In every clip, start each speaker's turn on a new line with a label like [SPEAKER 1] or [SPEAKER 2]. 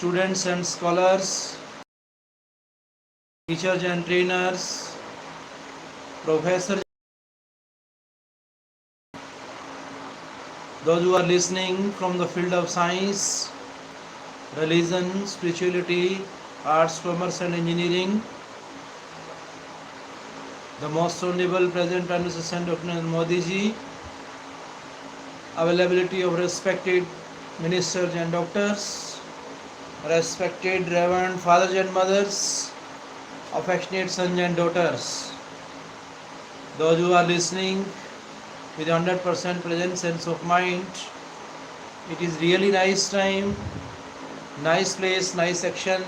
[SPEAKER 1] students and scholars, teachers and trainers, professors, those who are listening from the field of science, religion, spirituality, arts, commerce and engineering, the most honorable President Prime Minister Saint Dr. Modi ji, availability of respected ministers and doctors, respected reverend fathers and mothers, affectionate sons and daughters, those who are listening with 100% present sense of mind. It is really nice time, nice place, nice action,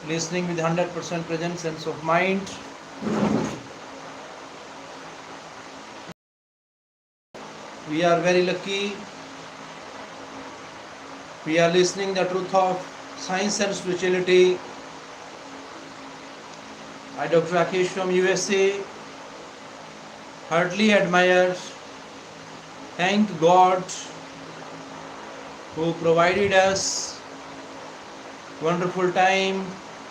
[SPEAKER 1] listening with 100% present sense of mind. We are very lucky. We are listening the truth of science and spirituality. I, Dr.RKSM from USA, heartily admire, thank God who provided us wonderful time,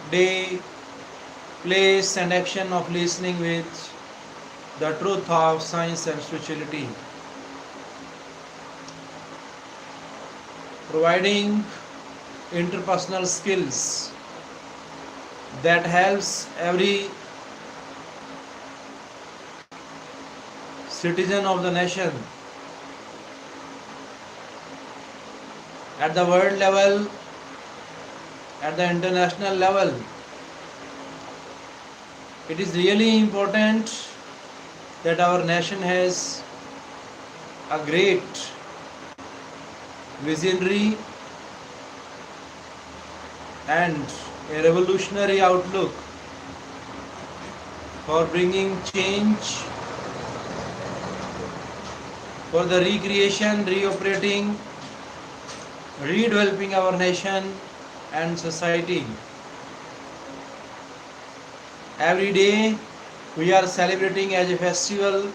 [SPEAKER 1] day, place and action of listening with the truth of science and spirituality. Providing interpersonal skills that helps every citizen of the nation at the world level, at the international level. It is really important that our nation has a great visionary and a revolutionary outlook for bringing change, for the recreation, reoperating, redeveloping our nation and society. Every day we are celebrating as a festival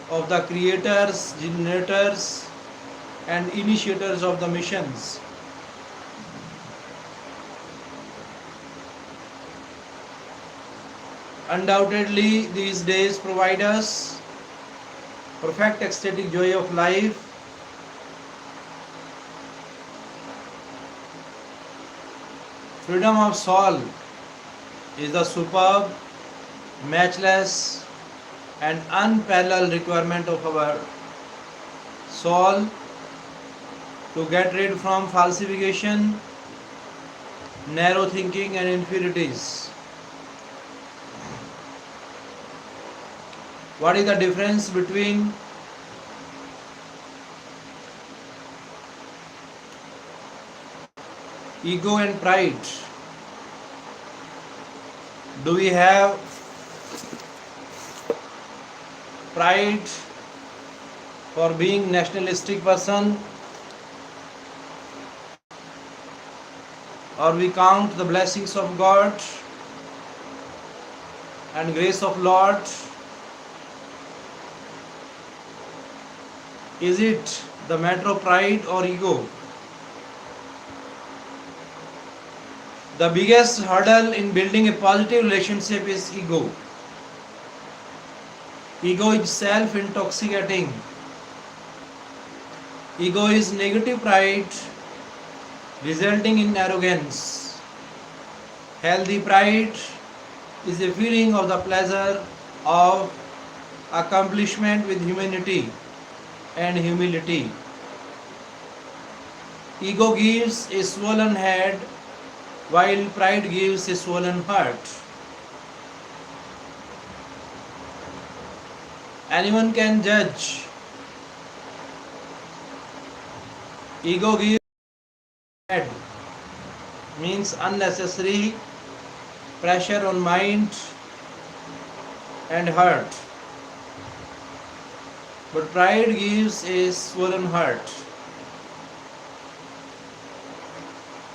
[SPEAKER 1] of the creators, generators and initiators of the missions. Undoubtedly, these days provide us perfect ecstatic joy of life, freedom of soul is the superb, matchless and unparalleled requirement of our soul to get rid from falsification, narrow thinking and inferiorities. What is the difference between ego and pride? Do we have pride for being nationalistic person, or we count the blessings of God and grace of Lord? Is it the matter of pride or ego? The biggest hurdle in building a positive relationship is ego. Ego is self-intoxicating. Ego is negative pride resulting in arrogance. Healthy pride is a feeling of the pleasure of accomplishment with humanity and humility. Ego gives a swollen head while pride gives a swollen heart. Anyone can judge. Ego gives head, means unnecessary pressure on mind and heart. But pride gives a swollen heart.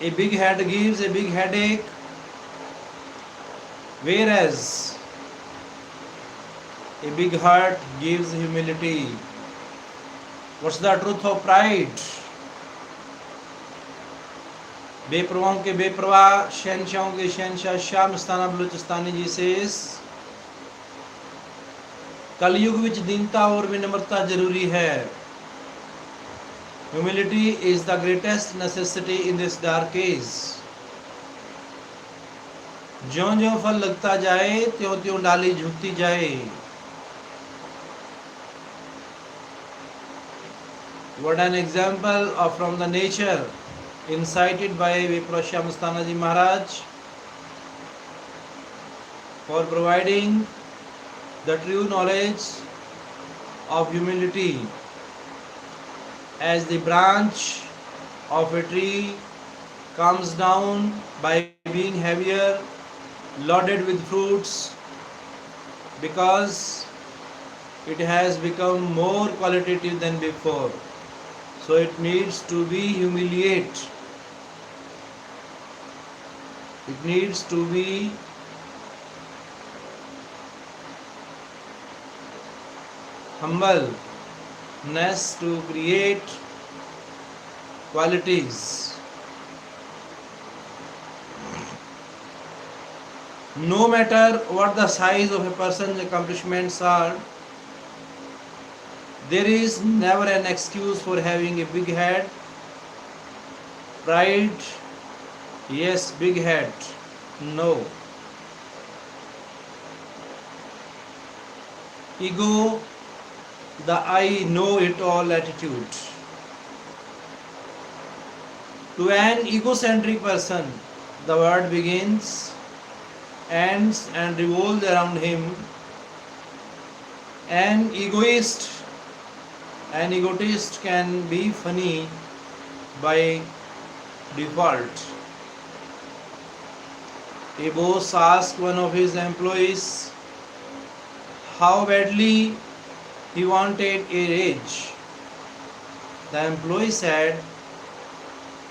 [SPEAKER 1] A big head gives a big headache, whereas a big heart gives humility. What's the truth of pride? बेपरवाहों के बेपरवाह, शहनशाहों के शहनशाह शाह मस्ताना बलूचिस्तानी जी से कलयुग विच दीनता और विनम्रता जरूरी है. Humility is the greatest necessity in this dark age. ज्यों ज्यों फल लगता जाए त्यों त्यों डाली झुकती जाए. What an example of from the nature incited by Prof.Saint Mastana Ji Maharaj for providing the true knowledge of humility as the branch of a tree comes down by being heavier, loaded with fruits, because it has become more qualitative than before. So it needs to be humiliate. It needs to be humbleness to create qualities. No matter what the size of a person's accomplishments are, there is never an excuse for having a big head. Pride, yes, big head, no. Ego, the I know it all attitude. To an egocentric person, the world begins, ends and revolves around him. An egotist can be funny by default. A boss asked one of his employees how badly he wanted a raise. The employee said,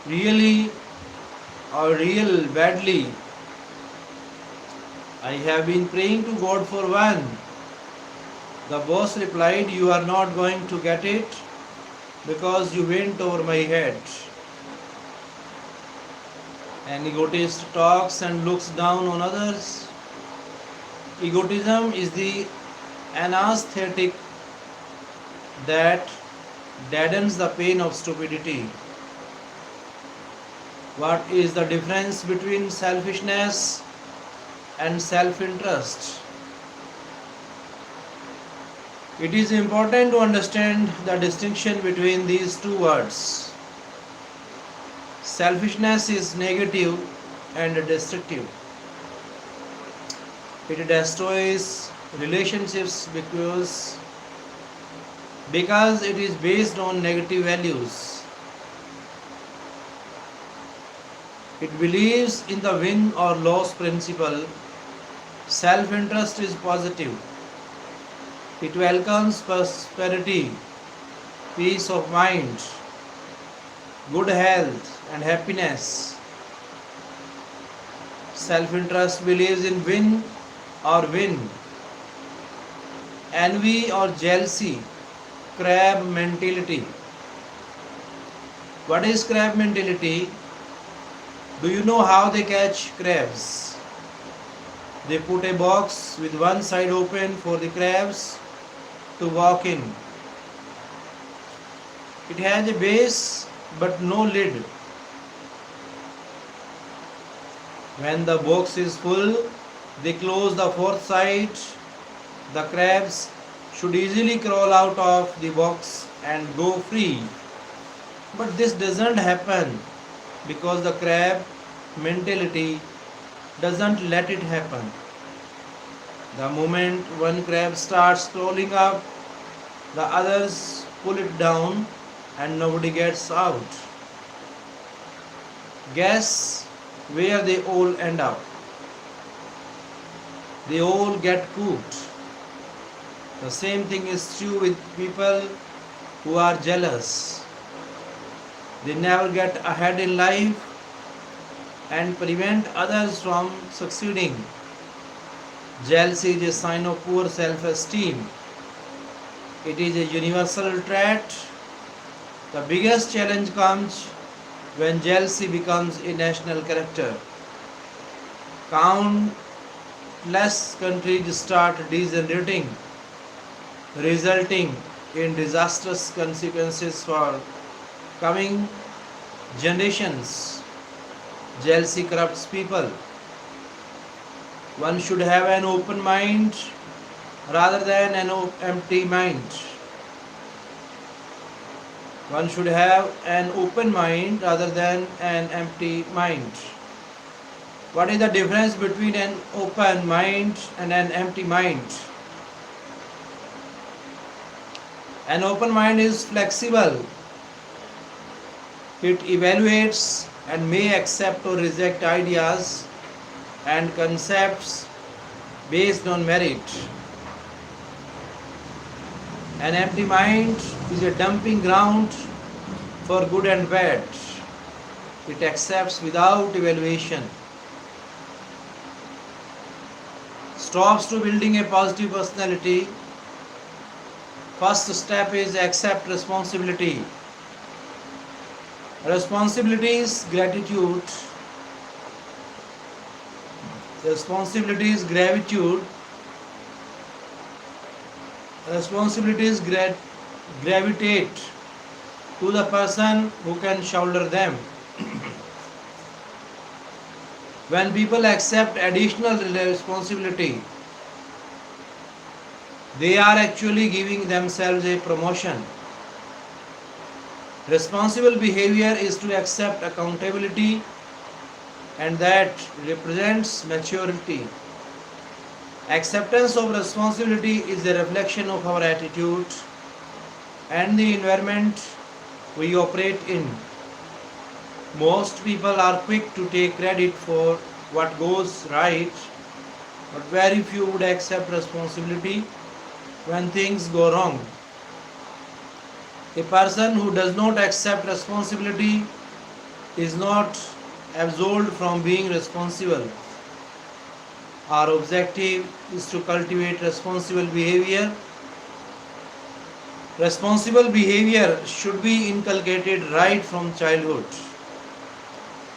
[SPEAKER 1] "Really or real badly? I have been praying to God for one." The boss replied, "You are not going to get it because you went over my head." An egotist talks and looks down on others. Egotism is the anesthetic that deadens the pain of stupidity. What is the difference between selfishness and self-interest? It is important to understand the distinction between these two words. Selfishness is negative and destructive. It destroys relationships because it is based on negative values. It believes in the win or loss principle. Self-interest is positive. It welcomes prosperity, peace of mind, good health and happiness. Self-interest believes in win or win. Envy or jealousy, crab mentality. What is crab mentality? Do you know how they catch crabs? They put a box with one side open for the crabs to walk in. It has a base but no lid. When the box is full, they close the fourth side. The crabs should easily crawl out of the box and go free. But this doesn't happen because the crab mentality doesn't let it happen. The moment one crab starts crawling up, the others pull it down and nobody gets out. Guess where they all end up? They all get cooked. The same thing is true with people who are jealous. They never get ahead in life and prevent others from succeeding. Jealousy is a sign of poor self-esteem. It is a universal trait. The biggest challenge comes when jealousy becomes a national character. Countless countries start degenerating, resulting in disastrous consequences for coming generations. Jealousy corrupts people. One should have an open mind rather than an empty mind. One should have an open mind rather than an empty mind. What is the difference between an open mind and an empty mind? An open mind is flexible. It evaluates and may accept or reject ideas and concepts based on merit. An empty mind is a dumping ground for good and bad. It accepts without evaluation. Steps to building a positive personality. First step is accept responsibility. Responsibility is gratitude. Responsibility is gratitude. Responsibilities gravitate to the person who can shoulder them. When people accept additional responsibility, they are actually giving themselves a promotion. Responsible behavior is to accept accountability, and that represents maturity. Acceptance of responsibility is a reflection of our attitude and the environment we operate in. Most people are quick to take credit for what goes right, but very few would accept responsibility when things go wrong. A person who does not accept responsibility is not absolved from being responsible. Our objective is to cultivate responsible behavior. Responsible behavior should be inculcated right from childhood.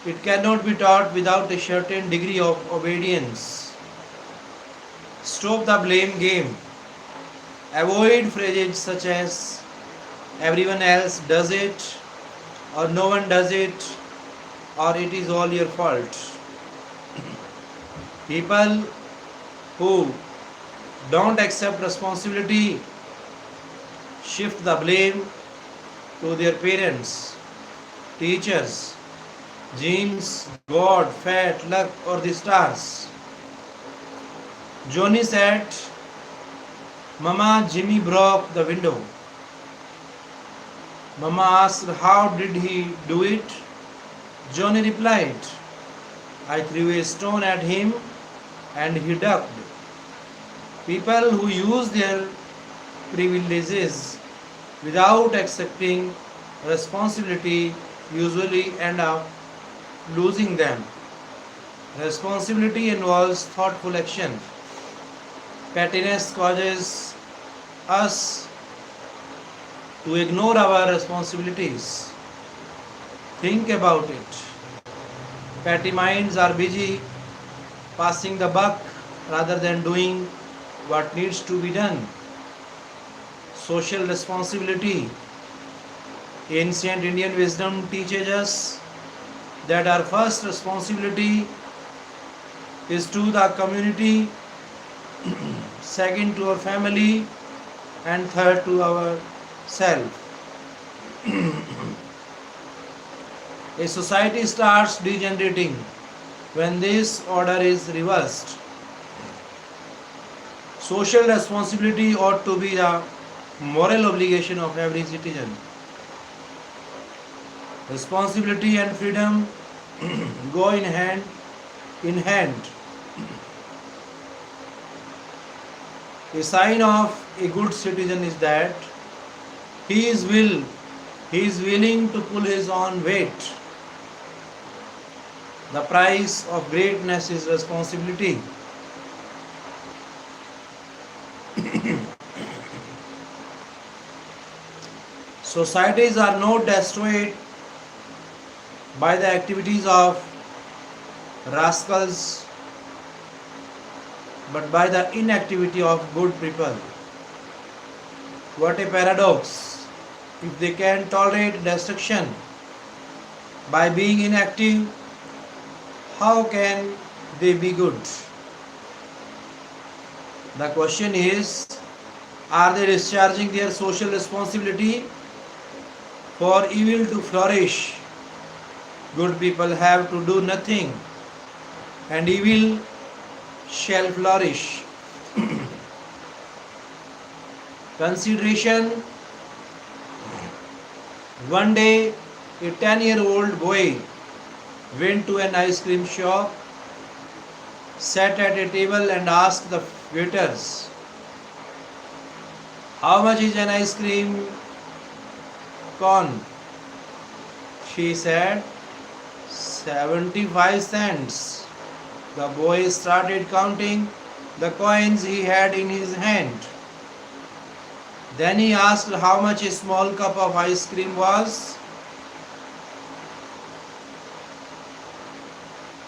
[SPEAKER 1] It cannot be taught without a certain degree of obedience. Stop the blame game. Avoid phrases such as everyone else does it, or no one does it, or it is all your fault. People who don't accept responsibility shift the blame to their parents, teachers, genes, God, fate, luck, or the stars. Johnny said, Mama, Jimmy broke the window. Mama asked, how did he do it? Johnny replied, I threw a stone at him and he ducked. People who use their privileges without accepting responsibility usually end up losing them. Responsibility involves thoughtful action. Pettiness causes us to ignore our responsibilities. Think about it. Petty minds are busy passing the buck rather than doing what needs to be done. Social responsibility. Ancient Indian wisdom teaches us that our first responsibility is to the community, second to our family, and third to ourselves. A society starts degenerating when this order is reversed. Social responsibility ought to be the moral obligation of every citizen. Responsibility and freedom go in hand in hand. A sign of a good citizen is that he is willing to pull his own weight. The price of greatness is responsibility. Societies are not destroyed by the activities of rascals, but by the inactivity of good people. What a paradox! If they can tolerate destruction by being inactive, how can they be good? The question is, are they discharging their social responsibility? For evil to flourish, good people have to do nothing, and evil shall flourish. Consideration. One day, a 10-year-old boy went to an ice cream shop, sat at a table and asked the waiters, "How much is an ice cream cone?" She said, 75 cents. The boy started counting the coins he had in his hand. Then he asked how much a small cup of ice cream was.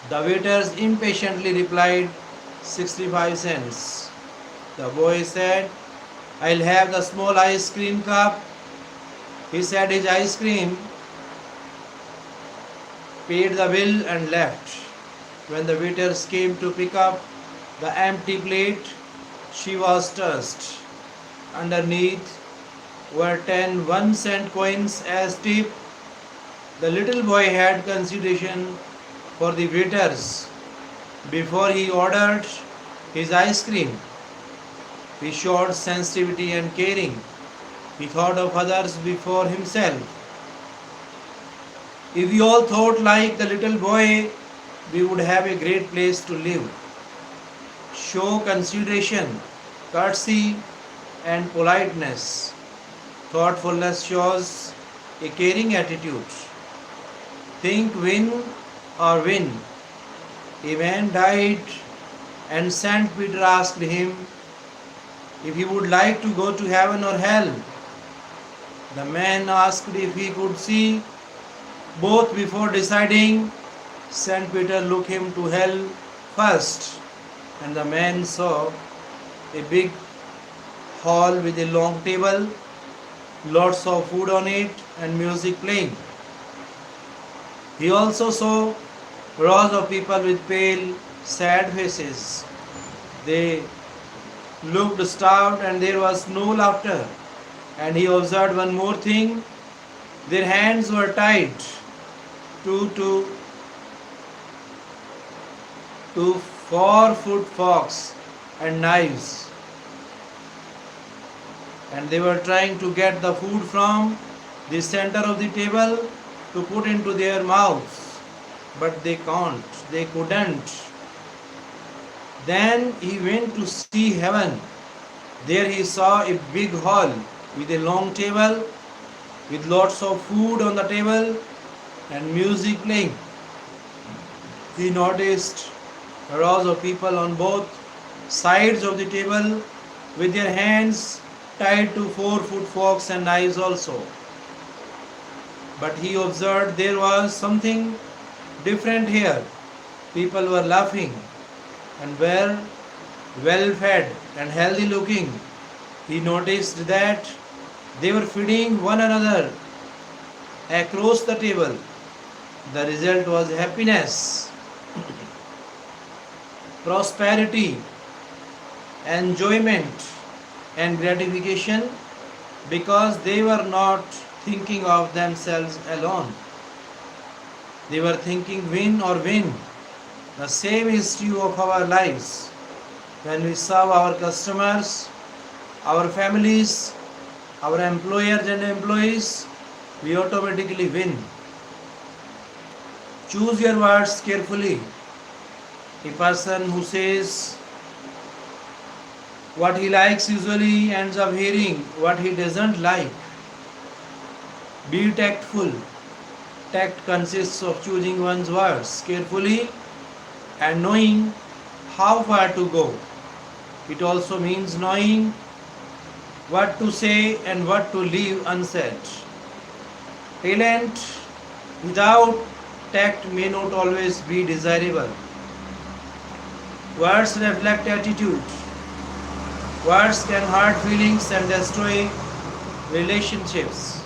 [SPEAKER 1] The waiters impatiently replied, 65 cents. The boy said, "I'll have the small ice cream cup." He said his ice cream, paid the bill and left. When the waiters came to pick up the empty plate, she was touched. Underneath were 10 1-cent coins as tip. The little boy had consideration for the waiters before he ordered his ice cream. He showed sensitivity and caring. He thought of others before himself. If we all thought like the little boy, we would have a great place to live. Show consideration, courtesy, and politeness. Thoughtfulness shows a caring attitude. Think win or win. A man died, and Saint Peter asked him if he would like to go to heaven or hell. The man asked if he could see both before deciding. Saint Peter looked him to hell first, and the man saw a big hall with a long table, lots of food on it, and music playing. He also saw rows of people with pale, sad faces. They looked starved and there was no laughter. And he observed one more thing. Their hands were tied to 4-foot forks and knives. And they were trying to get the food from the center of the table to put into their mouths. But they couldn't. Then he went to see heaven. There he saw a big hall with a long table, with lots of food on the table and music playing. He noticed rows of people on both sides of the table with their hands tied to 4-foot forks and knives also. But he observed there was something different here. People were laughing and were well fed and healthy looking. He noticed that they were feeding one another across the table. The result was happiness, prosperity, enjoyment, and gratification, because they were not thinking of themselves alone. They were thinking win or win. The same is true of our lives. When we serve our customers, our families, our employers and employees, we automatically win. Choose your words carefully. A person who says what he likes usually ends up hearing what he doesn't like. Be tactful. Tact consists of choosing one's words carefully and knowing how far to go. It also means knowing what to say and what to leave unsaid. Talent without tact may not always be desirable. Words reflect attitude. Words can hurt feelings and destroy relationships.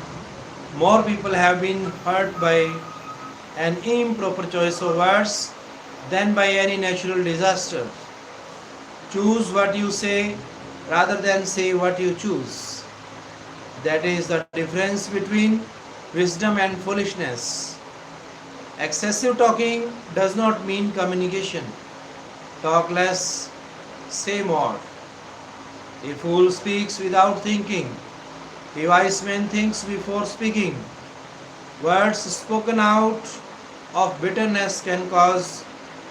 [SPEAKER 1] More people have been hurt by an improper choice of words than by any natural disaster. Choose what you say rather than say what you choose. That is the difference between wisdom and foolishness. Excessive talking does not mean communication. Talk less, say more. A fool speaks without thinking. A wise man thinks before speaking. Words spoken out of bitterness can cause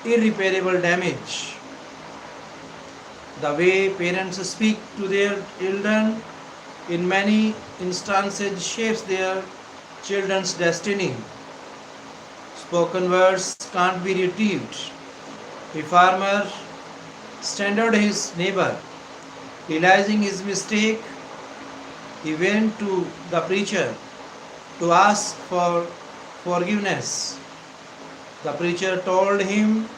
[SPEAKER 1] irreparable damage. The way parents speak to their children in many instances shapes their children's destiny. Spoken words can't be retrieved. A farmer standard his neighbor. Realizing his mistake, he went to the preacher to ask for forgiveness. The preacher told him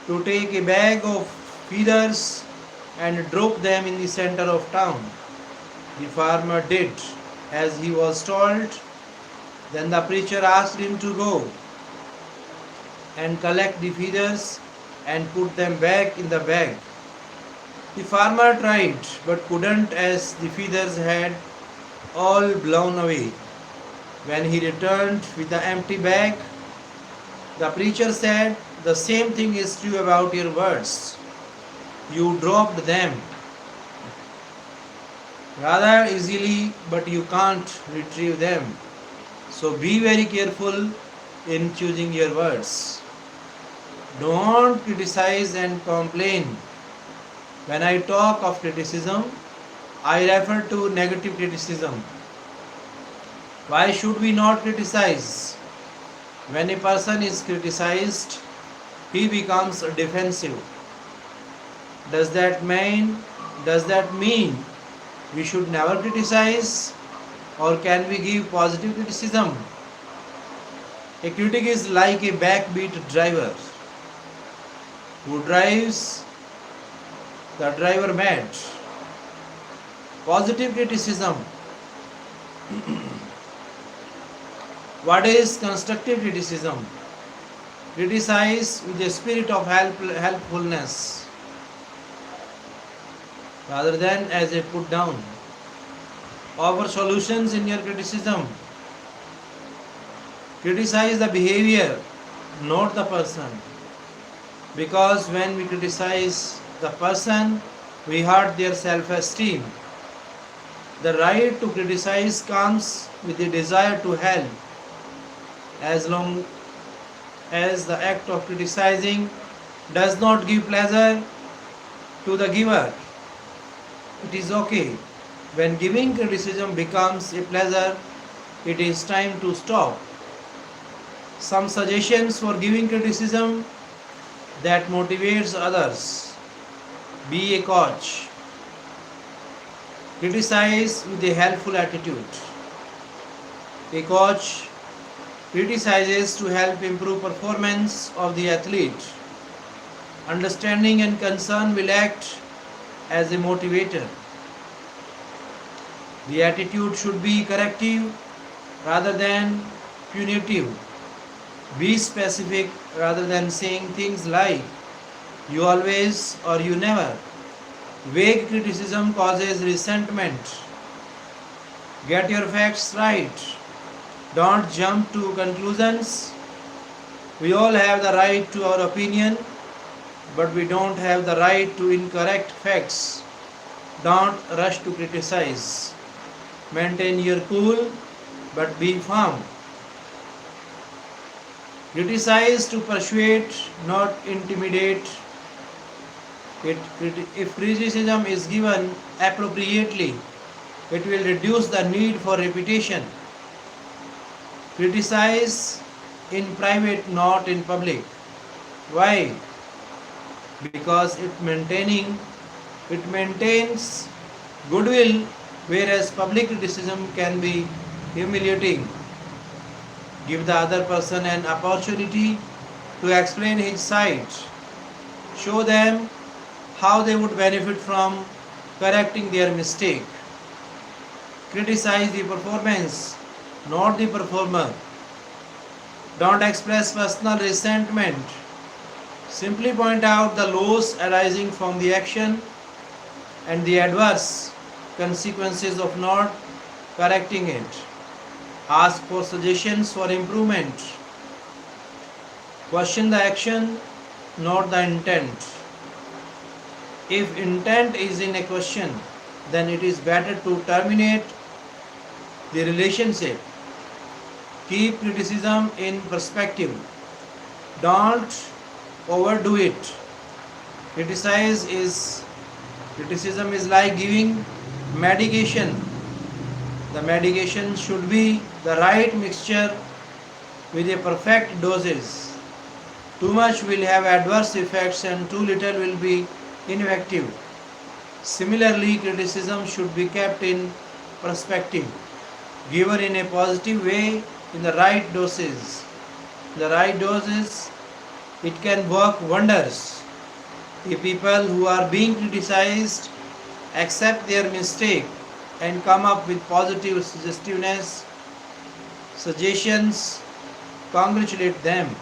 [SPEAKER 1] to take a bag of feathers and drop them in the center of town. The farmer did as he was told. Then the preacher asked him to go and collect the feathers and put them back in the bag. The farmer tried but couldn't, as the feathers had all blown away. When he returned with the empty bag, the preacher said, "The same thing is true about your words. You dropped them rather easily, but you can't retrieve them. So be very careful in choosing your words. Don't criticize and complain." When I talk of criticism, I refer to negative criticism. Why should we not criticize? When a person is criticized, he becomes defensive. Does that mean we should never criticize, or can we give positive criticism? A critic is like a backbeat driver who drives the driver mad. Positive criticism. What is constructive criticism? Criticize with a spirit of helpfulness rather than as a put down. Offer solutions in your criticism. Criticize the behavior, not the person. Because when we criticize the person, we hurt their self-esteem. The right to criticize comes with the desire to help. As long as the act of criticizing does not give pleasure to the giver, it is okay. When giving criticism becomes a pleasure, it is time to stop. Some suggestions for giving criticism that motivates others. Be a coach. Criticize with a helpful attitude. A coach criticizes to help improve performance of the athlete. Understanding and concern will act as a motivator. The attitude should be corrective rather than punitive. Be specific rather than saying things like "you always" or "you never." Vague criticism causes resentment. Get your facts right. Don't jump to conclusions. We all have the right to our opinion, but we don't have the right to incorrect facts. Don't rush to criticize. Maintain your cool, but be firm. Criticize to persuade, not intimidate. If criticism is given appropriately, it will reduce the need for repetition. Criticize in private, not in public. Why? Because it maintains goodwill, whereas public criticism can be humiliating. Give the other person an opportunity to explain his side. Show them how they would benefit from correcting their mistake. Criticize the performance, not the performer. Don't express personal resentment. Simply point out the loss arising from the action and the adverse consequences of not correcting it. Ask for suggestions for improvement. Question the action, not the intent. If intent is in a question, then it is better to terminate the relationship. Keep criticism in perspective. Don't overdo it. Criticism is like giving medication. The medication should be the right mixture with a perfect dosage. Too much will have adverse effects and too little will be ineffective. Similarly, criticism should be kept in perspective, given in a positive way in the right doses. The right doses, it can work wonders. The people who are being criticized accept their mistake and come up with positive suggestions, congratulate them.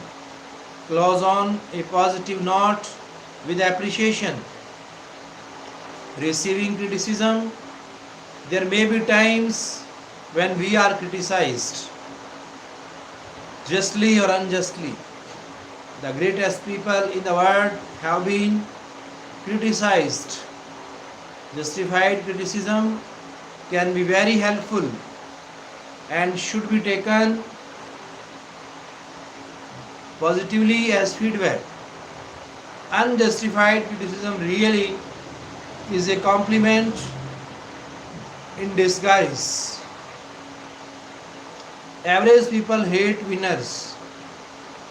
[SPEAKER 1] Close on a positive note with appreciation. Receiving criticism, there may be times when we are criticized, justly or unjustly. The greatest people in the world have been criticized. Justified criticism can be very helpful and should be taken positively as feedback. Unjustified criticism really is a compliment in disguise. Average people hate winners.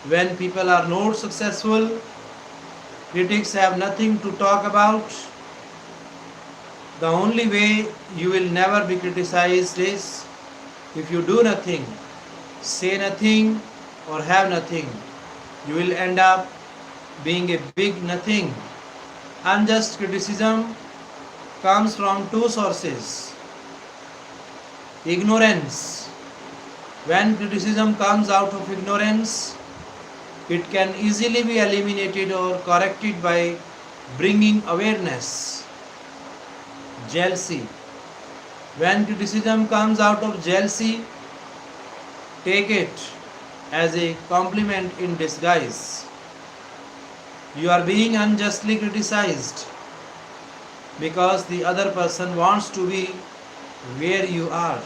[SPEAKER 1] When people are not successful, critics have nothing to talk about. The only way you will never be criticized is if you do nothing, say nothing, or have nothing. You will end up being a big nothing. Unjust criticism comes from two sources. Ignorance. When criticism comes out of ignorance, it can easily be eliminated or corrected by bringing awareness. Jealousy. When criticism comes out of jealousy, take it as a compliment in disguise. You are being unjustly criticized because the other person wants to be where you are.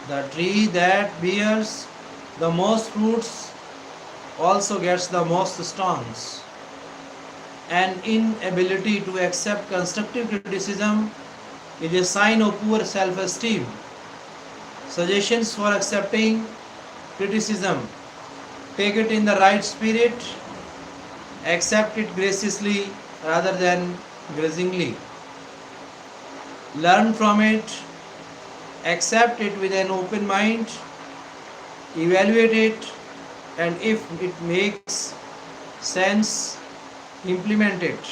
[SPEAKER 1] The tree that bears the most fruits also gets the most stones. An inability to accept constructive criticism is a sign of poor self-esteem. Suggestions for accepting criticism: take it in the right spirit, accept it graciously rather than grudgingly. Learn from it, accept it with an open mind, evaluate it, and if it makes sense, implement it.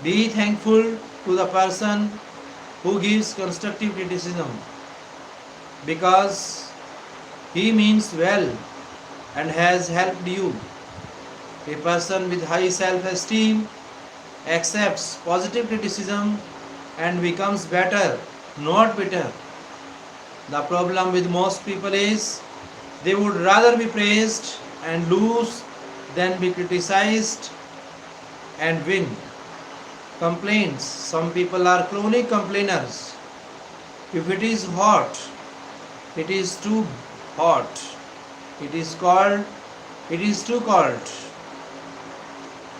[SPEAKER 1] Be thankful to the person who gives constructive criticism because he means well and has helped you. A person with high self-esteem accepts positive criticism and becomes better, not bitter. The problem with most people is they would rather be praised and lose than be criticized and win. Complaints. Some people are chronic complainers. If it is hot, it is too hot. It is cold, it is too cold.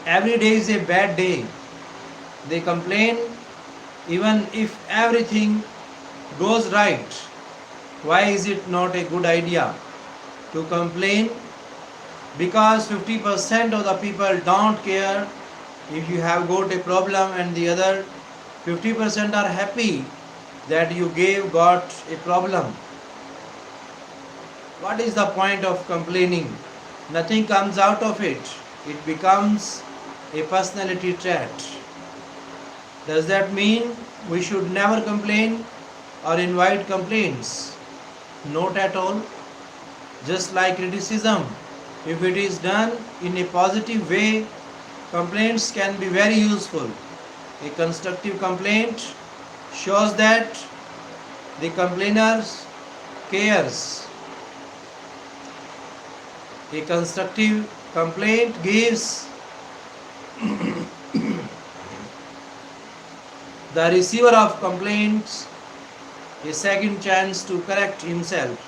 [SPEAKER 1] Every day is a bad day. They complain even if everything goes right. Why is it not a good idea to complain? Because 50% of the people don't care if you have got a problem and the other 50% are happy that you got a problem. What is the point of complaining? Nothing comes out of it. It becomes a personality trait. Does that mean we should never complain or invite complaints? Not at all. Just like criticism, if it is done in a positive way, complaints can be very useful. A constructive complaint shows that the complainer cares. A constructive complaint gives the receiver of complaints a second chance to correct himself.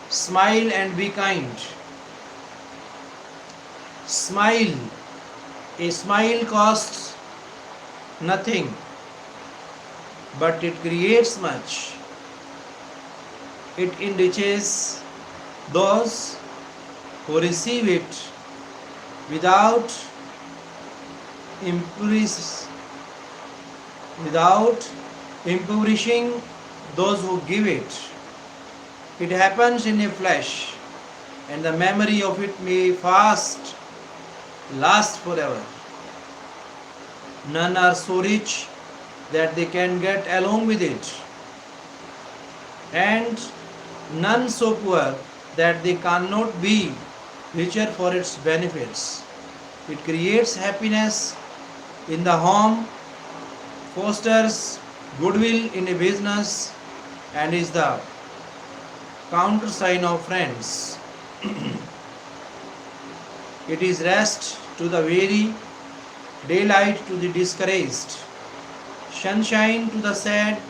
[SPEAKER 1] Smile and be kind. Smile. A smile costs nothing, but it creates much. It enriches those who receive it without impoverishing those who give it. It happens in a flash, and the memory of it may last forever. None are so rich that they can get along with it, and none so poor that they cannot be richer for its benefits. It creates happiness in the home, fosters goodwill in a business, and is the countersign of friends. It is rest to the weary, daylight to the discouraged, sunshine to the sad,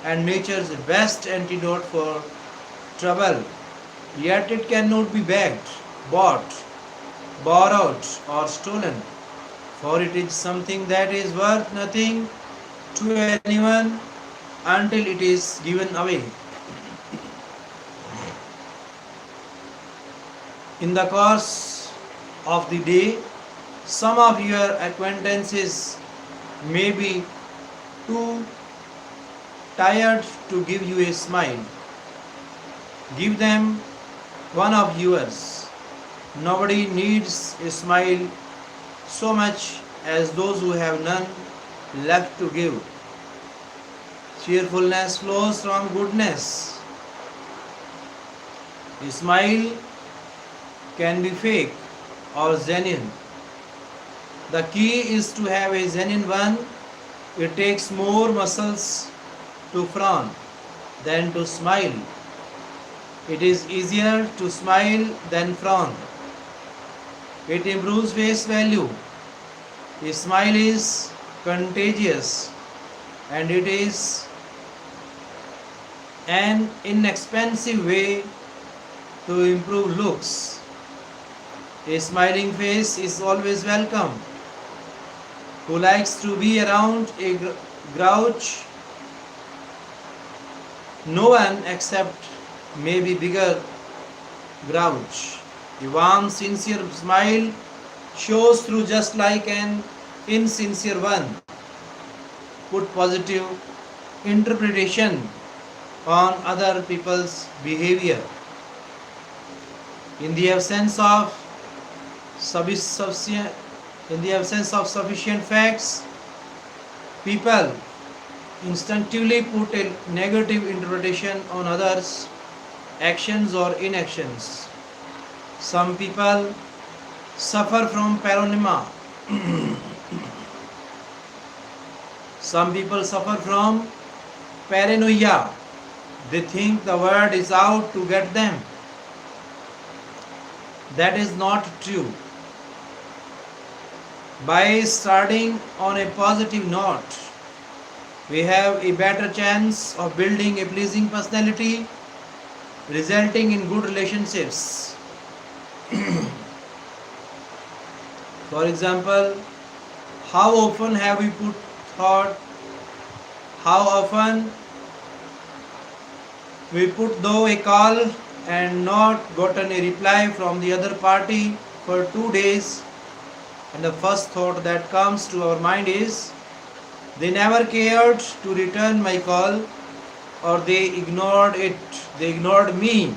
[SPEAKER 1] and nature's best antidote for trouble. Yet it cannot be begged, bought, borrowed, or stolen, for it is something that is worth nothing to anyone until it is given away. In the course of the day, some of your acquaintances may be too tired to give you a smile. Give them one of yours. Nobody needs a smile so much as those who have none left to give. Cheerfulness flows from goodness. A smile can be fake or genuine. The key is to have a genuine one. It takes more muscles to frown than to smile. It is easier to smile than frown. It improves face value. A smile is contagious, and it is an inexpensive way to improve looks. A smiling face is always welcome. Who likes to be around a grouch? No one except maybe bigger grouch. A warm, sincere smile shows through just like an insincere one. Put positive interpretation on other people's behavior. In the absence of sufficient facts, people instinctively put a negative interpretation on others' actions or inactions. Some people suffer from paranoia. Some people suffer from paranoia. They think the world is out to get them. That is not true. By starting on a positive note, we have a better chance of building a pleasing personality, resulting in good relationships. For example, how often have we put though a call and not gotten a reply from the other party for 2 days, and the first thought that comes to our mind is, they never cared to return my call, or they ignored me.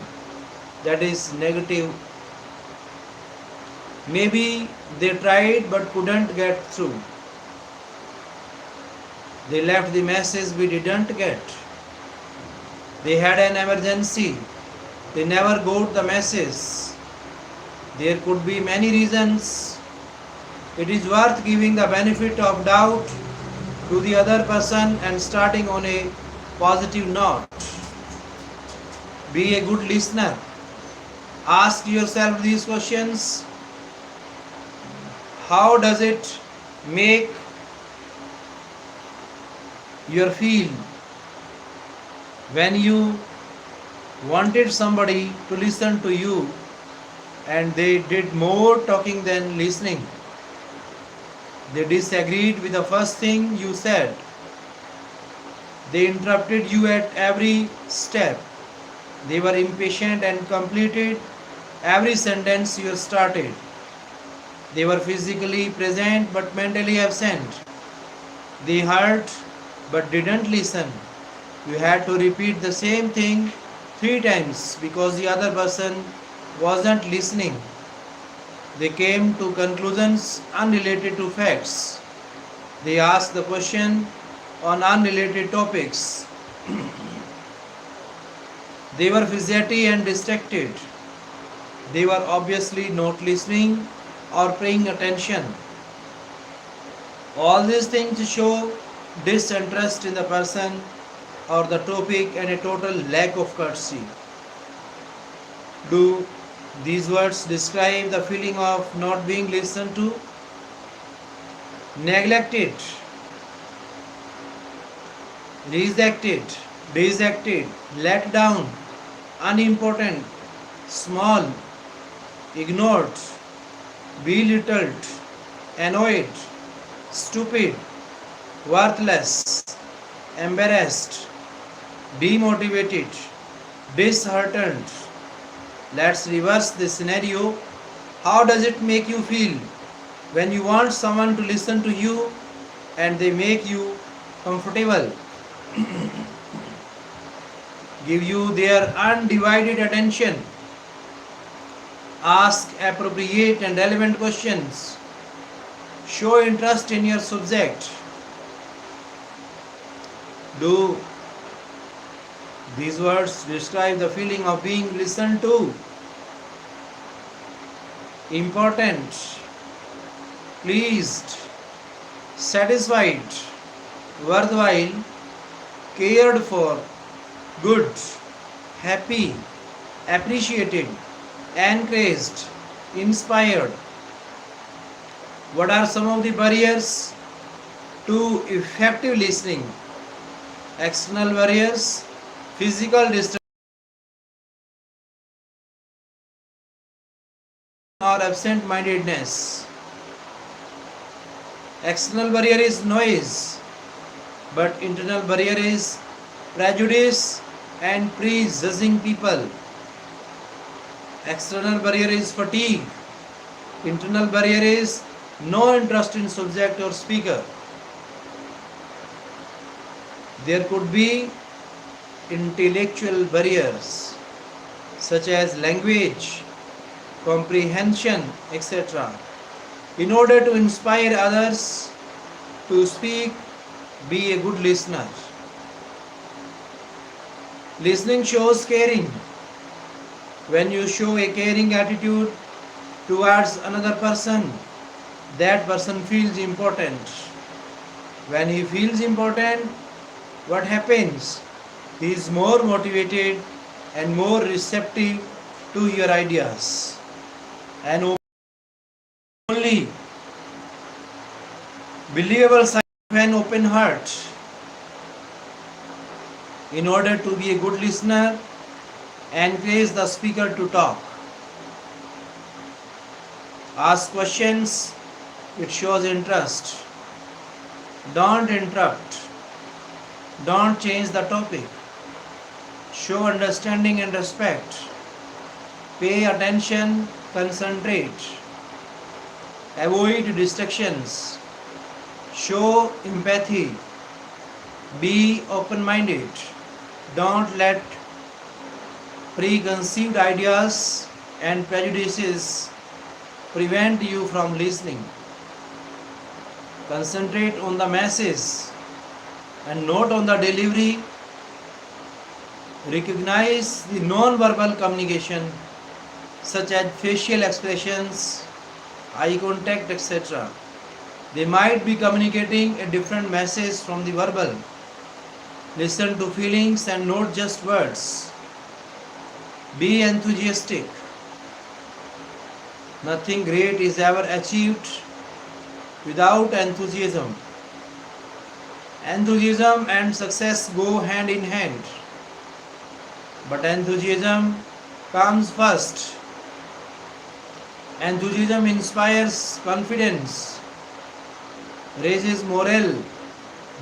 [SPEAKER 1] that is negative. Maybe they tried but couldn't get through. They left the message we didn't get. They had an emergency. They never got the message. There could be many reasons. It is worth giving the benefit of doubt to the other person and starting on a positive note. Be a good listener. Ask yourself these questions. How does it make you feel when you wanted somebody to listen to you and they did more talking than listening? They disagreed with the first thing you said. They interrupted you at every step. They were impatient and completed every sentence you started. They were physically present but mentally absent. They heard but didn't listen. You had to repeat the same thing 3 times because the other person wasn't listening. They came to conclusions unrelated to facts. They asked the question on unrelated topics. They were fidgety and distracted. They were obviously not listening or paying attention. All these things show disinterest in the person or the topic and a total lack of courtesy. Do these words describe the feeling of not being listened to? Neglected, rejected, dejected, let down, unimportant, small, ignored, belittled, annoyed, stupid, worthless, embarrassed, demotivated, disheartened. Let's reverse this scenario. How does it make you feel when you want someone to listen to you and they make you comfortable, give you their undivided attention, ask appropriate and relevant questions, show interest in your subject? Do these words describe the feeling of being listened to? Important, pleased, satisfied, worthwhile, cared for, good, happy, appreciated, encouraged, inspired. What are some of the barriers to effective listening? External barriers, physical distance or absent-mindedness. External barrier is noise, but internal barrier is prejudice and prejudging people. External barrier is fatigue. Internal barrier is no interest in subject or speaker. There could be intellectual barriers such as language, comprehension, etc. In order to inspire others to speak, be a good listener. Listening shows caring. When you show a caring attitude towards another person, that person feels important. When he feels important, what happens? He is more motivated and more receptive to your ideas. And only believable sign of an open heart. In order to be a good listener, encourage the speaker to talk. Ask questions, it shows interest. Don't interrupt. Don't change the topic. Show understanding and respect. Pay attention, concentrate. Avoid distractions. Show empathy. Be open-minded. Don't let Preconceived ideas and prejudices prevent you from listening. Concentrate on the masses and not on the delivery. Recognize the non-verbal communication such as facial expressions, eye contact, etc. They might be communicating a different message from the verbal. Listen to feelings and not just words. Be enthusiastic. Nothing great is ever achieved without enthusiasm. Enthusiasm and success go hand in hand. But enthusiasm comes first. Enthusiasm inspires confidence, raises morale,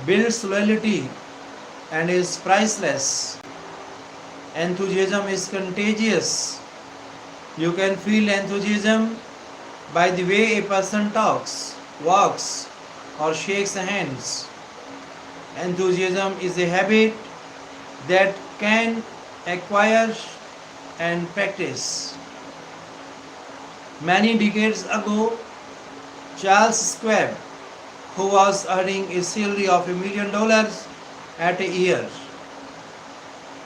[SPEAKER 1] builds loyalty, and is priceless. Enthusiasm is contagious. You can feel enthusiasm by the way a person talks, walks, or shakes hands. Enthusiasm is a habit that can acquire and practice. Many decades ago, Charles Schwab, who was earning a salary of $1 million at a year,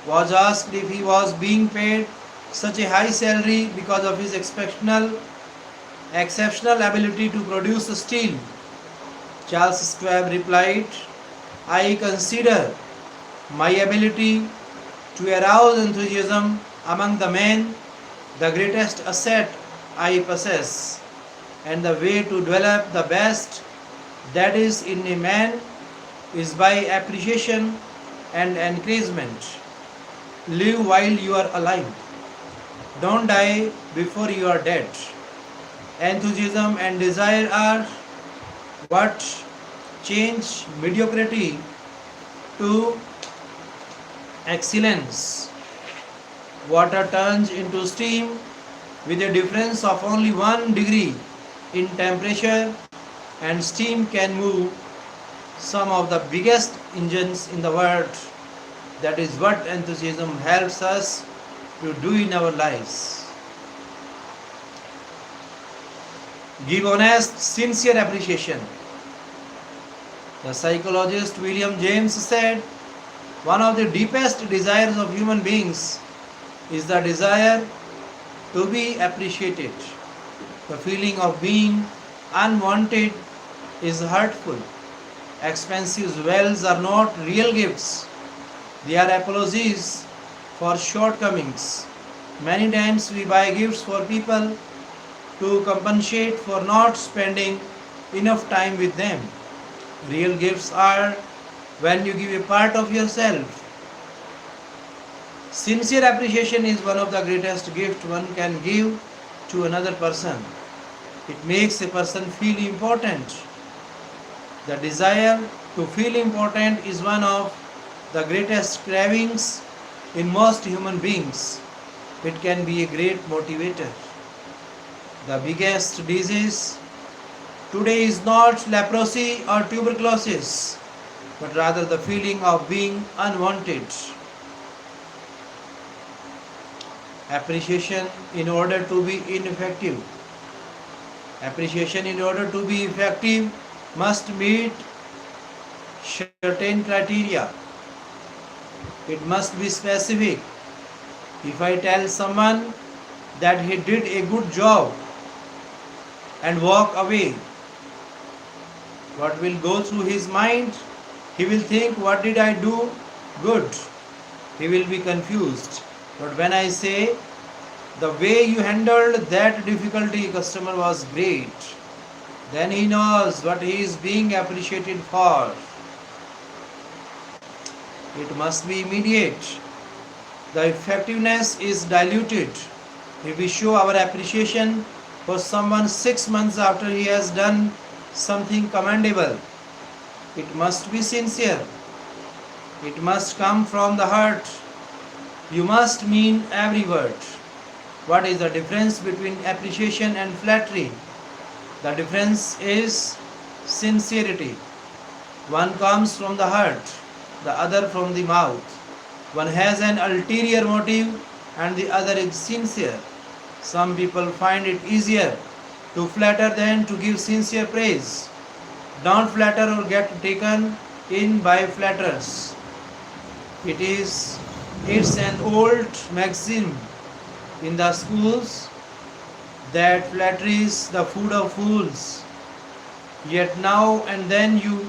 [SPEAKER 1] was asked if he was being paid such a high salary because of his exceptional ability to produce steel. Charles Schwab replied, "I consider my ability to arouse enthusiasm among the men the greatest asset I possess, and the way to develop the best that is in a man is by appreciation and encouragement. Live while you are alive. Don't die before you are dead." Enthusiasm and desire are what change mediocrity to excellence. Water turns into steam with a difference of only 1 degree in temperature, and steam can move some of the biggest engines in the world. That is what enthusiasm helps us to do in our lives. Give honest, sincere appreciation. The psychologist William James said, "One of the deepest desires of human beings is the desire to be appreciated. The feeling of being unwanted is hurtful. Expensive jewels are not real gifts. They are apologies for shortcomings. Many times we buy gifts for people to compensate for not spending enough time with them. Real gifts are when you give a part of yourself. Sincere appreciation is one of the greatest gifts one can give to another person. It makes a person feel important. The desire to feel important is one of the greatest cravings in most human beings. It can be a great motivator. The biggest disease today is not leprosy or tuberculosis, but rather the feeling of being unwanted. Appreciation in order to be ineffective. Appreciation in order to be effective must meet certain criteria. It must be specific. If I tell someone that he did a good job and walk away, what will go through his mind? He will think, what did I do good? He will be confused. But when I say, the way you handled that difficulty, customer, was great, then he knows what he is being appreciated for. It must be immediate. The effectiveness is diluted if we show our appreciation for someone 6 months after he has done something commendable. It must be sincere. It must come from the heart. You must mean every word. What is the difference between appreciation and flattery? The difference is sincerity. One comes from the heart, the other from the mouth. One has an ulterior motive and the other is sincere. Some people find it easier to flatter than to give sincere praise. Don't flatter or get taken in by flatterers. It's an old maxim in the schools that flattery is the food of fools. Yet now and then you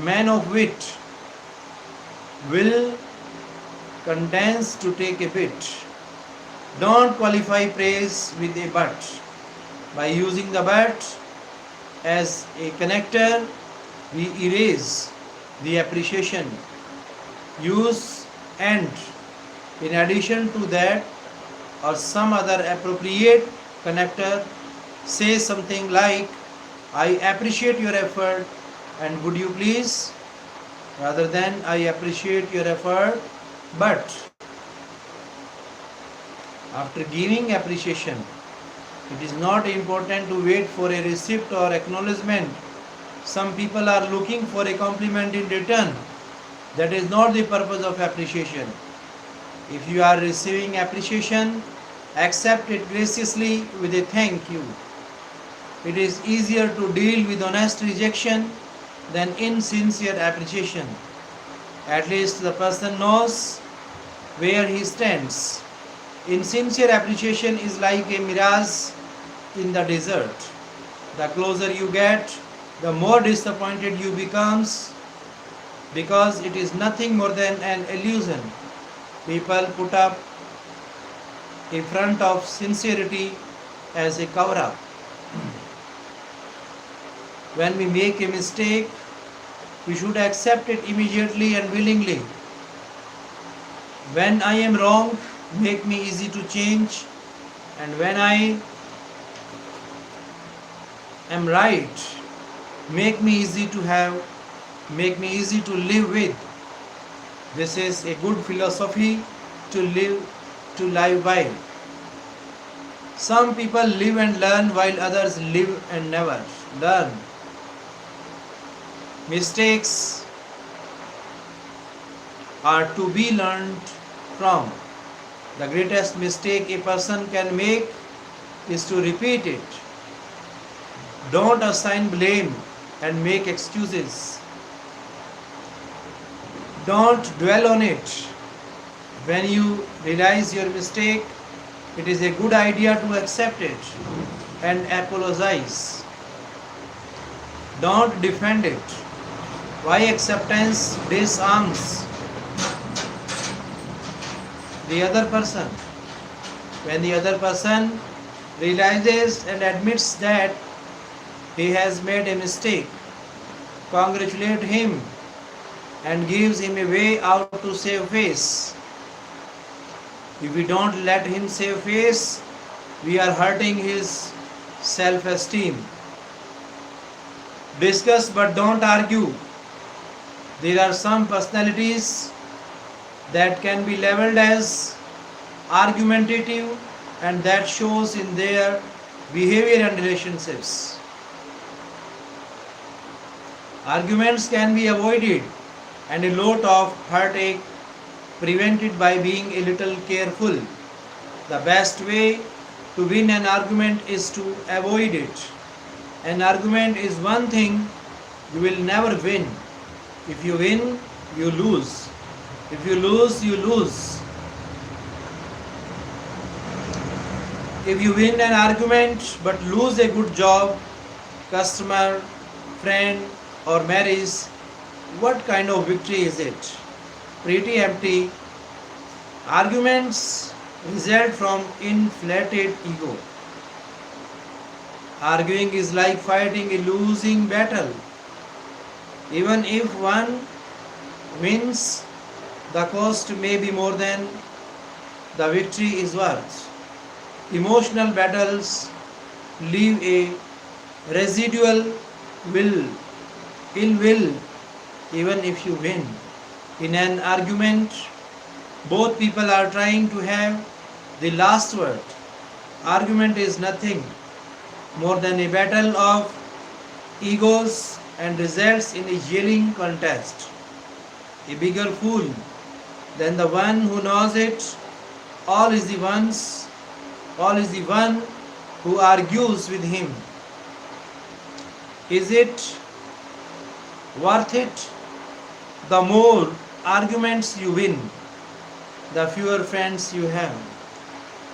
[SPEAKER 1] men of wit will condense to take a bit. Don't qualify praise with a but. By using the but as a connector, we erase the appreciation. Use and in addition to that or some other appropriate connector. Say something like, I appreciate your effort and would you please, rather than I appreciate your effort but. After giving appreciation, it is not important to wait for a receipt or acknowledgement. Some people are looking for a compliment in return. That is not the purpose of appreciation. If you are receiving appreciation, accept it graciously with a thank you. It is easier to deal with honest rejection than insincere appreciation. At least the person knows where he stands. Insincere appreciation is like a mirage in the desert. The closer you get, the more disappointed you become because it is nothing more than an illusion. People put up a front of sincerity as a cover-up. When we make a mistake, we should accept it immediately and willingly. When I am wrong, make me easy to change, and when I am right, make me easy to live with. This is a good philosophy to live by. Some people live and learn while others live and never learn. Mistakes are to be learned from. The greatest mistake a person can make is to repeat it. Don't assign blame and make excuses. Don't dwell on it. When you realize your mistake, it is a good idea to accept it and apologize. Don't defend it. Why acceptance disarms the other person? When the other person realizes and admits that he has made a mistake, congratulate him and gives him a way out to save face. If we don't let him save face, we are hurting his self-esteem. Discuss but don't argue. There are some personalities that can be labeled as argumentative, and that shows in their behavior and relationships. Arguments can be avoided and a lot of heartache prevented by being a little careful. The best way to win an argument is to avoid it. An argument is one thing you will never win. If you win, you lose. If you lose, you lose. If you win an argument but lose a good job, customer, friend, or marriage, what kind of victory is it? Pretty empty. Arguments result from inflated ego. Arguing is like fighting a losing battle. Even if one wins, the cost may be more than the victory is worth. Emotional battles leave a residual ill will even if you win. In an argument, both people are trying to have the last word. Argument is nothing more than a battle of egos and results in a yelling contest. A bigger fool than the one who knows it all is the one who argues with him. Is it worth it? The more arguments you win, the fewer friends you have.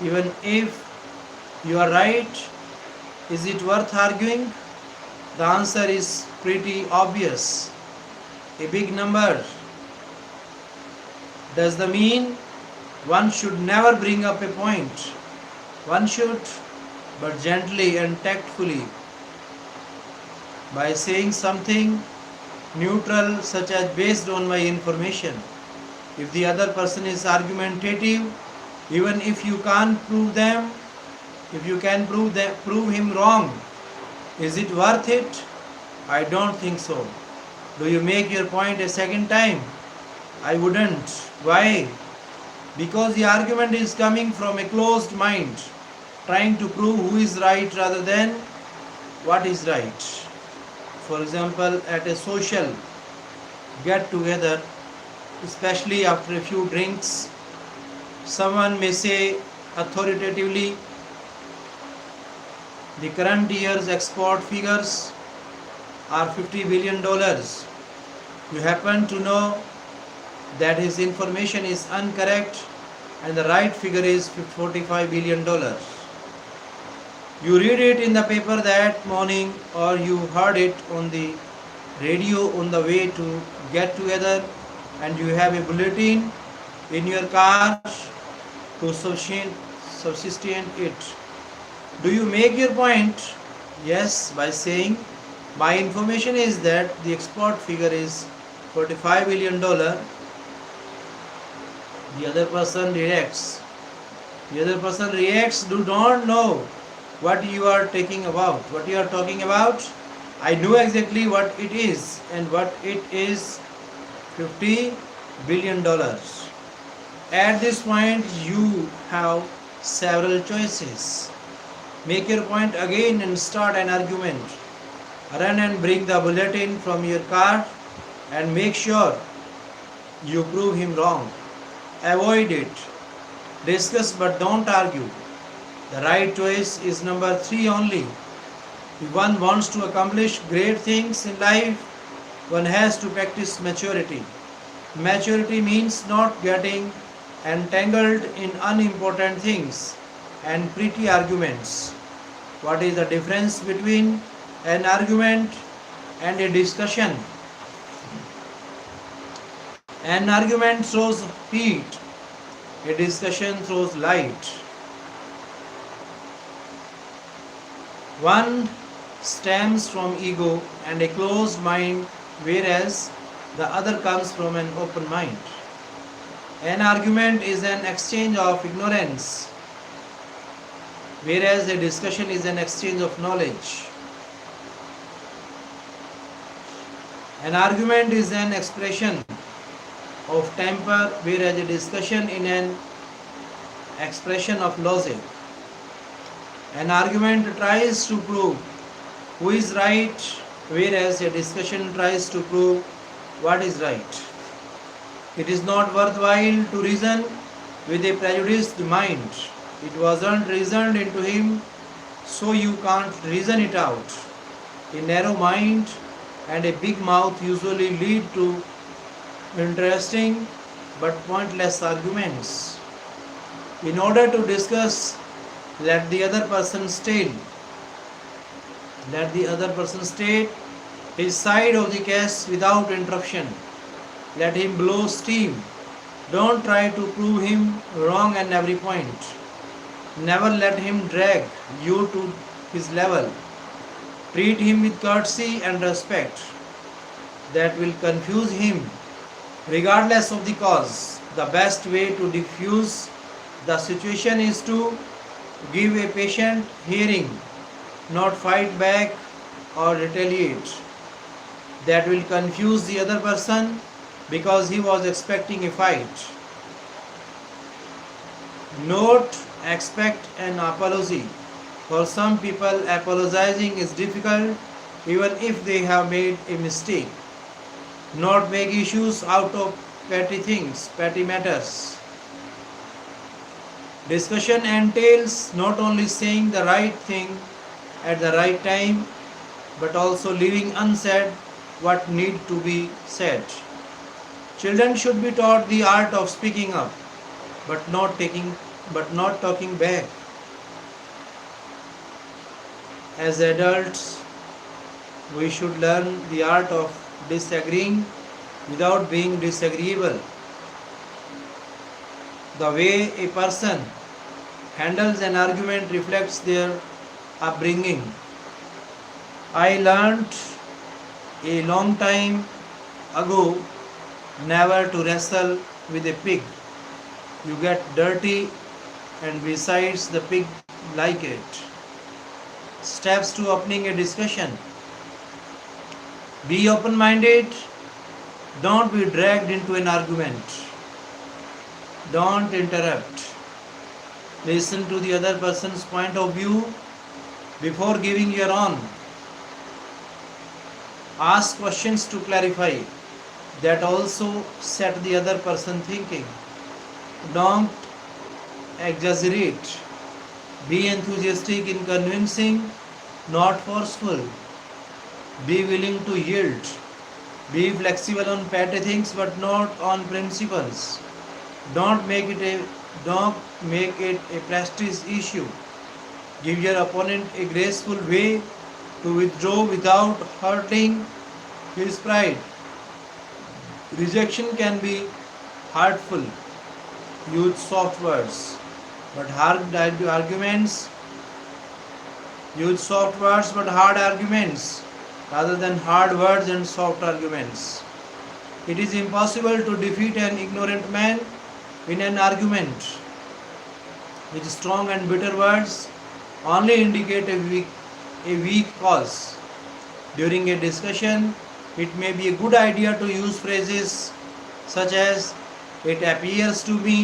[SPEAKER 1] Even if you are right, is it worth arguing? The answer is pretty obvious. A big number. Does that mean one should never bring up a point? One should, but gently and tactfully, by saying something neutral, such as based on my information. If the other person is argumentative, even if you can't prove them, if you can prove him wrong, is it worth it? I don't think so. Do you make your point a second time? I wouldn't. Why? Because the argument is coming from a closed mind, trying to prove who is right rather than what is right. For example, at a social get together, especially after a few drinks, someone may say authoritatively, the current year's export figures are $50 billion. You happen to know that his information is incorrect and the right figure is $45 billion. You read it in the paper that morning, or you heard it on the radio on the way to get together, and you have a bulletin in your car to substantiate it. Do you make your point? Yes, by saying, my information is that the export figure is $45 billion. The other person reacts. Do not know what you are talking about. I know exactly what it is, and what it is $50 billion. At this point, you have several choices. Make your point again and start an argument. Run and bring the bulletin from your car and make sure you prove him wrong. Avoid it. Discuss but don't argue. The right choice is number 3 only. If one wants to accomplish great things in life, one has to practice maturity. Maturity means not getting entangled in unimportant things and petty arguments. What is the difference between an argument and a discussion? An argument throws heat, a discussion throws light. One stems from ego and a closed mind, whereas the other comes from an open mind. An argument is an exchange of ignorance, whereas a discussion is an exchange of knowledge. An argument is an expression of temper, whereas a discussion is an expression of logic. An argument tries to prove who is right, whereas a discussion tries to prove what is right. It is not worthwhile to reason with a prejudiced mind. It wasn't reasoned into him, so you can't reason it out. A narrow mind and a big mouth usually lead to interesting but pointless arguments. In order to discuss, let the other person state his side of the case without interruption. Let him blow steam. Don't try to prove him wrong at every point. Never let him drag you to his level. Treat him with courtesy and respect. That will confuse him regardless of the cause. The best way to diffuse the situation is to give a patient hearing, not fight back or retaliate. That will confuse the other person because he was expecting a fight. Note, expect an apology. For some people, apologizing is difficult even if they have made a mistake. Not make issues out of petty things, petty matters. Discussion entails not only saying the right thing at the right time, but also leaving unsaid what need to be said. Children should be taught the art of speaking up, but not talking back. As adults, we should learn the art of disagreeing without being disagreeable. The way a person handles an argument reflects their upbringing. I learned a long time ago never to wrestle with a pig. You get dirty, and besides, the pig like it. Steps to opening a discussion. Be open minded. Don't be dragged into an argument. Don't interrupt. Listen to the other person's point of view before giving your own. Ask questions to clarify. That also set the other person thinking. Don't exaggerate. Be enthusiastic in convincing, not forceful. Be willing to yield. Be flexible on petty things but not on principles. Don't make it a prestige issue. Give your opponent a graceful way to withdraw without hurting his pride. Rejection can be hurtful. Use soft words, but hard arguments. Use soft words but hard arguments rather than hard words and soft arguments. It is impossible to defeat an ignorant man in an argument. With strong and bitter words only indicate a weak cause. During a discussion, it may be a good idea to use phrases such as, "It appears to me,"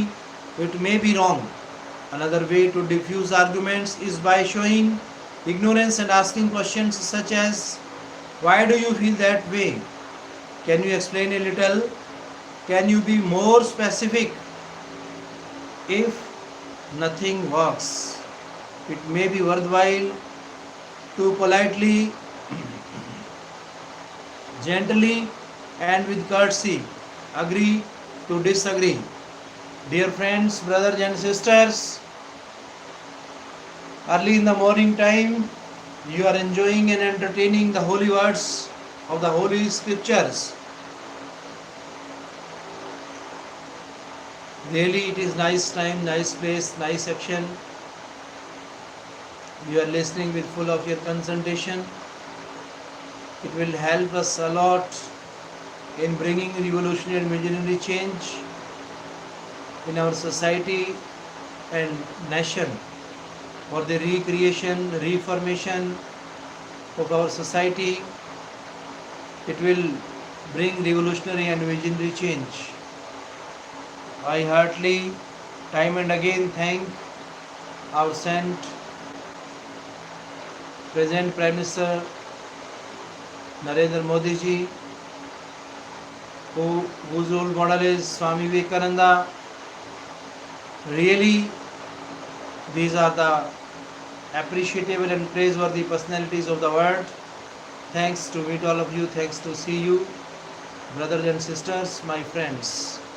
[SPEAKER 1] "It may be wrong." Another way to diffuse arguments is by showing ignorance and asking questions such as, "Why do you feel that way? Can you explain a little? Can you be more specific?" If nothing works, it may be worthwhile to politely, gently, and with courtesy agree to disagree. Dear friends, brothers and sisters, early in the morning time, you are enjoying and entertaining the holy words of the holy scriptures. Really, it is nice time, nice place, nice action. You are listening with full of your concentration. It will help us a lot in bringing revolutionary and visionary change in our society and nation, for the recreation, reformation of our society. It will bring revolutionary and visionary change. I heartily, time and again, thank our Saint, present Prime Minister Narendra Modi ji, whose role model is Swami Vivekananda. Really, these are the appreciable and praiseworthy personalities of the world. Thanks to meet all of you, thanks to see you, brothers and sisters, my friends.